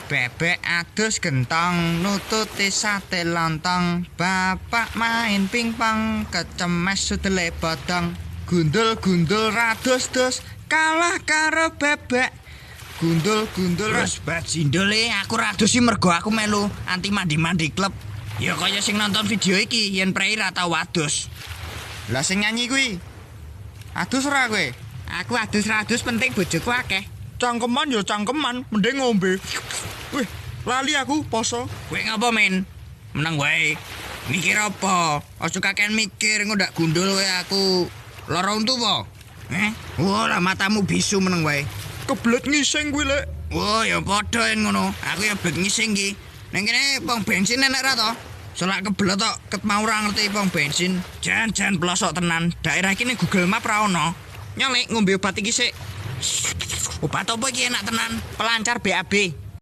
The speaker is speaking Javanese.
Bebek adus gentong, nututi sate lontong. Bapak main pingpong, kecemes sudele bodong. Gundul-gundul radus-dus, kalah karo bebek. Gundul-gundul Terus bat sindole aku radus sih mergo aku melu anti mandi-mandi klub. Ya kaya sing nonton video iki yen prei ra tau adus. Lah sing nyanyi kuwi. Adus ora kowe? Aku adus-radus penting bojoku akeh. Cangkeman ya cangkeman, mending ngombe. Wih, lali aku poso. Kowe ngapa men? Meneng wae. Mikir apa? Aja kakean mikir ngondak gundul kowe aku. Lara untu po? Ora matamu bisu meneng wae. Kebelet ngising kuwi lek. Oh ya padha yen ngono. Aku ya bet ngising iki. Ning kene pom bensin enek ra to? Selak kebelet tok ket mau ora ngerti pom bensin. Jan pelosok tenan. Daerah iki ning Google Map ra ono. Nyalek ngombe obat iki sik. Obat apa iki enak tenan? Pelancar BAB.